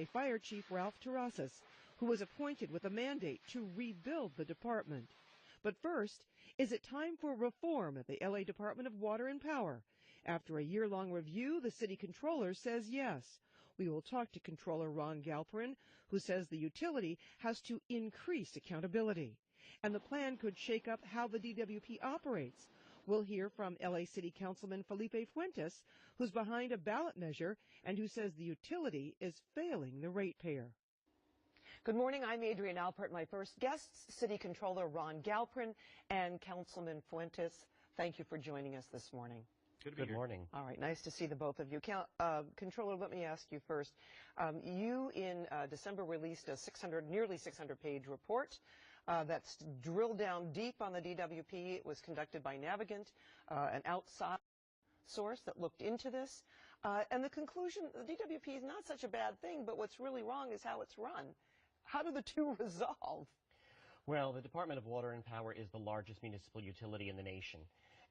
Fire Chief Ralph Terrasas, who was appointed with a mandate to rebuild the department. But first, is it time for reform at the LA Department of Water and Power? After a year-long review, the city controller says yes. We will talk to Controller Ron Galperin, who says the utility has to increase accountability. And the plan could shake up how the DWP operates. We'll hear from LA City Councilman Felipe Fuentes, who's behind a ballot measure and who says the utility is failing the ratepayer. Good morning, I'm Adrienne Alpert. My first guests, City Controller Ron Galperin and Councilman Fuentes. Thank you for joining us this morning. Good morning. All right, nice to see the both of you. Controller, let me ask you first. You in December released a nearly 600-page report that's drilled down deep on the DWP. It was conducted by Navigant, an outside source that looked into this. And the conclusion, the DWP is not such a bad thing, but what's really wrong is how it's run. How do the two resolve? Well, the Department of Water and Power is the largest municipal utility in the nation.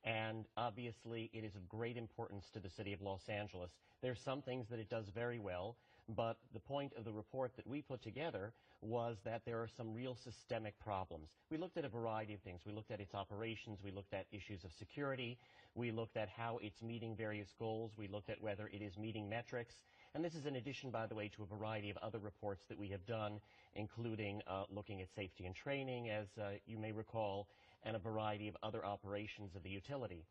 And obviously, it is of great importance to the city of Los Angeles. There are some things that it does very well, but the point of the report that we put together was that there are some real systemic problems. We looked at a variety of things. We looked at its operations. We looked at issues of security. We looked at how it's meeting various goals. We looked at whether it is meeting metrics. And this is in addition, by the way, to a variety of other reports that we have done, including looking at safety and training, as you may recall, and a variety of other operations of the utility.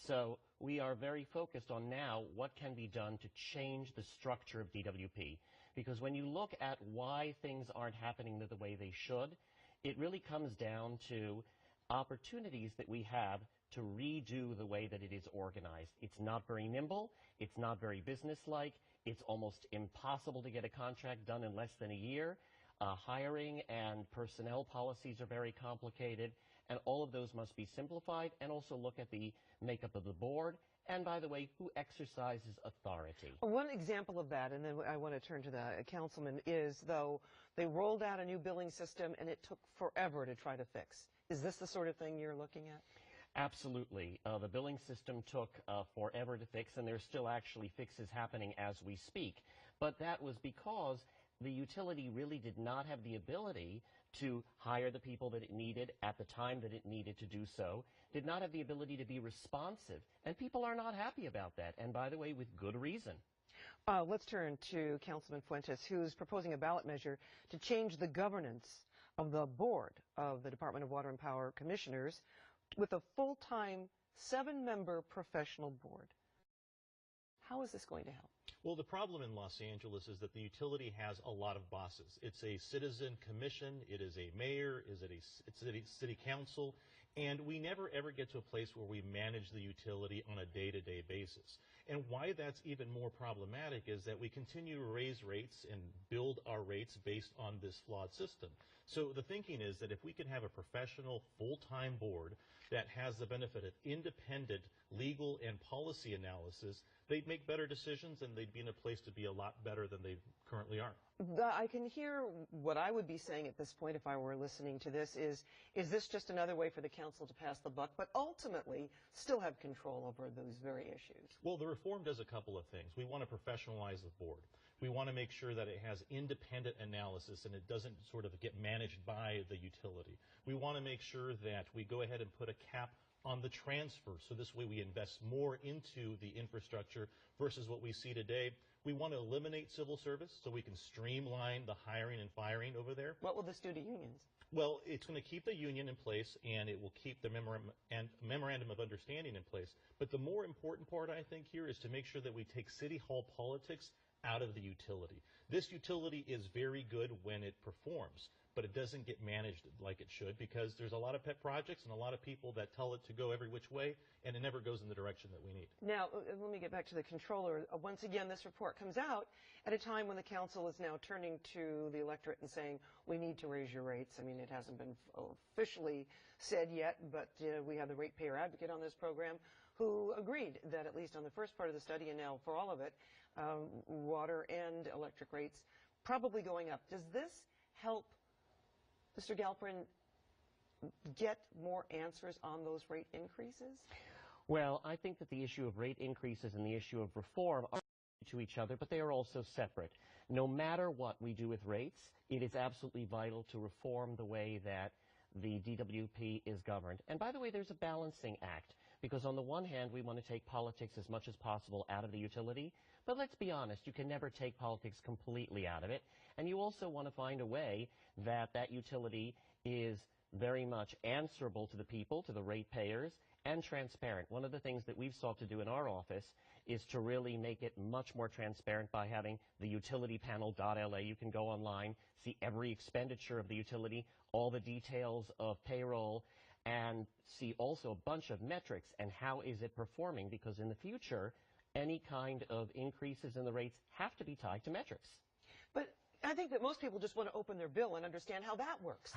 So we are very focused on now what can be done to change the structure of DWP. Because when you look at why things aren't happening the way they should, it really comes down to opportunities that we have to redo the way that it is organized. It's not very nimble. It's not very businesslike. It's almost impossible to get a contract done in less than a year. Hiring and personnel policies are very complicated, and all of those must be simplified, and also look at the makeup of the board, and by the way, who exercises authority. One example of that, and then I want to turn to the councilman, is though they rolled out a new billing system and it took forever to try to fix. Is this the sort of thing you're looking at? Absolutely. The billing system took forever to fix, and there's still actually fixes happening as we speak. But that was because the utility really did not have the ability to hire the people that it needed at the time that it needed to do so, did not have the ability to be responsive, and people are not happy about that, and by the way, with good reason. Let's turn to Councilman Fuentes, who's proposing a ballot measure to change the governance of the board of the Department of Water and Power Commissioners with a full-time 7-member professional board. How is this going to help? Well, the problem in Los Angeles is that the utility has a lot of bosses. It's a citizen commission, it is a mayor, it's a city council, and we never ever get to a place where we manage the utility on a day-to-day basis. And why that's even more problematic is that we continue to raise rates and build our rates based on this flawed system. So the thinking is that if we can have a professional, full-time board that has the benefit of independent legal and policy analysis, they'd make better decisions and they'd be in a place to be a lot better than they currently are. I can hear what I would be saying at this point if I were listening to this is this just another way for the council to pass the buck, but ultimately still have control over those very issues? Well, the reform does a couple of things. We want to professionalize the board. We want to make sure that it has independent analysis and it doesn't sort of get managed by the utility. We want to make sure that we go ahead and put a cap on the transfer, so this way we invest more into the infrastructure versus what we see today. We want to eliminate civil service so we can streamline the hiring and firing over there. What will this do to unions? Well, it's going to keep the union in place, and it will keep the memorandum of understanding in place. But the more important part, I think, here is to make sure that we take city hall politics out of the utility. This utility is very good when it performs, but it doesn't get managed like it should because there's a lot of pet projects and a lot of people that tell it to go every which way, and it never goes in the direction that we need. Now, let me get back to the controller. Once again, this report comes out at a time when the council is now turning to the electorate and saying, we need to raise your rates. I mean, it hasn't been officially said yet, but we have the ratepayer advocate on this program who agreed that at least on the first part of the study and now for all of it, water and electric rates probably going up. Does this help Mr. Galperin get more answers on those rate increases? Well, I think that the issue of rate increases and the issue of reform are to each other, but they are also separate. No matter what we do with rates, it is absolutely vital to reform the way that the DWP is governed. And by the way, there's a balancing act, because on the one hand, we want to take politics as much as possible out of the utility, but let's be honest, you can never take politics completely out of it. And you also want to find a way that that utility is very much answerable to the people, to the ratepayers, and transparent. One of the things that we've sought to do in our office is to really make it much more transparent by having the utilitypanel.la. You can go online, see every expenditure of the utility, all the details of payroll, and see also a bunch of metrics and how is it performing, because in the future, any kind of increases in the rates have to be tied to metrics. But I think that most people just want to open their bill and understand how that works.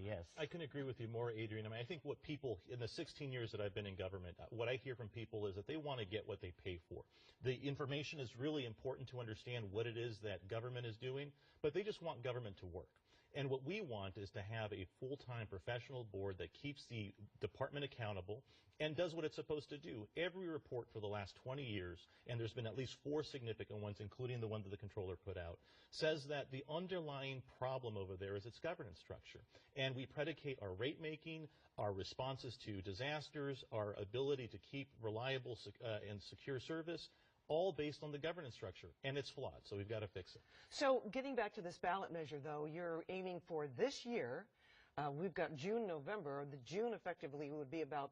Yes. I can agree with you more, Adrienne. I mean, I think what people, in the 16 years that I've been in government, what I hear from people is that they want to get what they pay for. The information is really important to understand what it is that government is doing, but they just want government to work. And what we want is to have a full-time professional board that keeps the department accountable and does what it's supposed to do. Every report for the last 20 years, and there's been at least 4 significant ones, including the one that the controller put out, says that the underlying problem over there is its governance structure. And we predicate our rate making, our responses to disasters, our ability to keep reliable and secure service, all based on the governance structure, and it's flawed, so we've got to fix it. So getting back to this ballot measure, though, you're aiming for this year. We've got June, November. The June effectively would be about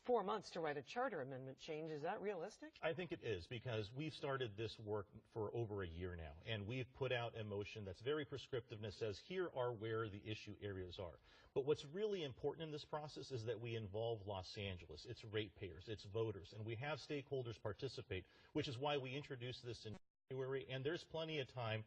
4 months to write a charter amendment change. Is that realistic? I think it is, because we've started this work for over a year now, and we've put out a motion that's very prescriptive and says here are where the issue areas are. But what's really important in this process is that we involve Los Angeles, its ratepayers, its voters, and we have stakeholders participate, which is why we introduced this in January, and there's plenty of time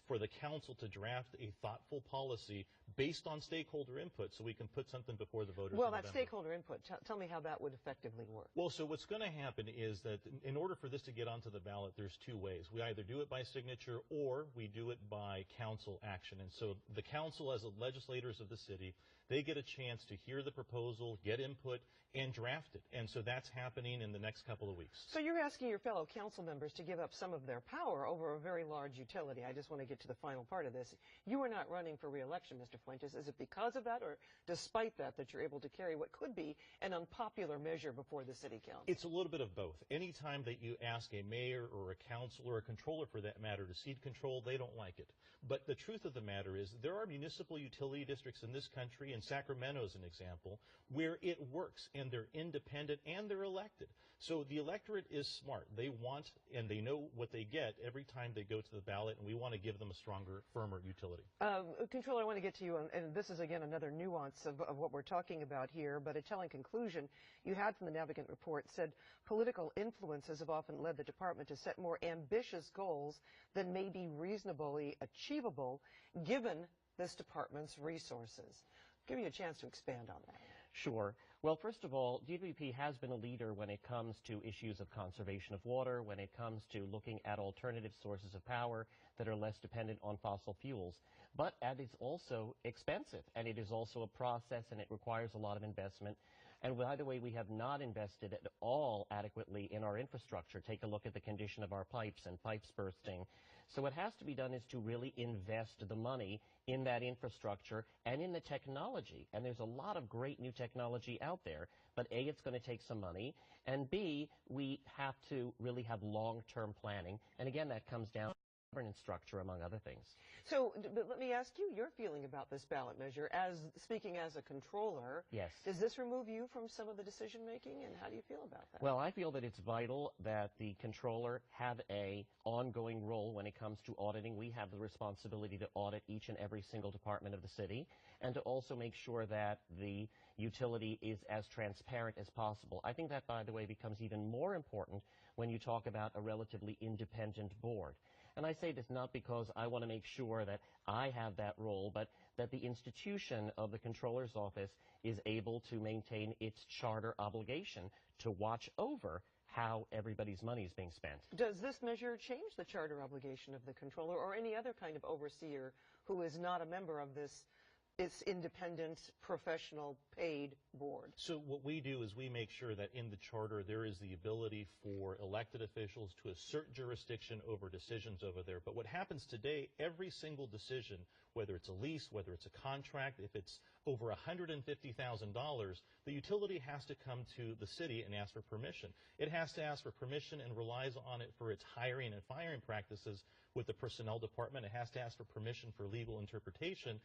for the council to draft a thoughtful policy based on stakeholder input so we can put something before the voters. Well, that stakeholder input, tell me how that would effectively work. Well, so what's going to happen is that in order for this to get onto the ballot, there's 2 ways. We either do it by signature or we do it by council action. And so the council, as the legislators of the city, they get a chance to hear the proposal, get input, and draft it. And so that's happening in the next couple of weeks. So you're asking your fellow council members to give up some of their power over a very large utility. I just want to get to the final part of this. You are not running for re-election, Mr. Fuentes. Is it because of that or despite that that you're able to carry what could be an unpopular measure before the city council? It's a little bit of both. Anytime that you ask a mayor or a council or a controller for that matter to cede control, they don't like it. But the truth of the matter is there are municipal utility districts in this country, and Sacramento is an example, where it works and they're independent and they're elected. So the electorate is smart. They want and they know what they get every time they go to the ballot, and we want to give them a stronger, firmer utility. Controller, I want to get to you, and this is again another nuance of what we're talking about here, but a telling conclusion you had from the Navigant report said political influences have often led the department to set more ambitious goals than may be reasonably achievable given this department's resources. Give me a chance to expand on that. Sure. Well, first of all, DWP has been a leader when it comes to issues of conservation of water, when it comes to looking at alternative sources of power that are less dependent on fossil fuels. But it's also expensive, and it is also a process, and it requires a lot of investment. And by the way, we have not invested at all adequately in our infrastructure. Take a look at the condition of our pipes and pipes bursting. So what has to be done is to really invest the money in that infrastructure and in the technology. And there's a lot of great new technology out there. But A, it's going to take some money. And B, we have to really have long-term planning. And again, that comes down to governance structure, among other things. So, but let me ask you your feeling about this ballot measure. Speaking as a controller, yes. Does this remove you from some of the decision making, and how do you feel about that? Well, I feel that it's vital that the controller have a ongoing role when it comes to auditing. We have the responsibility to audit each and every single department of the city, and to also make sure that the utility is as transparent as possible. I think that, by the way, becomes even more important when you talk about a relatively independent board. And I say this not because I want to make sure that I have that role, but that the institution of the Controller's Office is able to maintain its charter obligation to watch over how everybody's money is being spent. Does this measure change the charter obligation of the Controller or any other kind of overseer who is not a member of this it's independent, professional, paid board. So what we do is we make sure that in the charter there is the ability for elected officials to assert jurisdiction over decisions over there. But what happens today, every single decision, whether it's a lease, whether it's a contract, if it's over $150,000, the utility has to come to the city and ask for permission. It has to ask for permission and relies on it for its hiring and firing practices with the personnel department. It has to ask for permission for legal interpretation,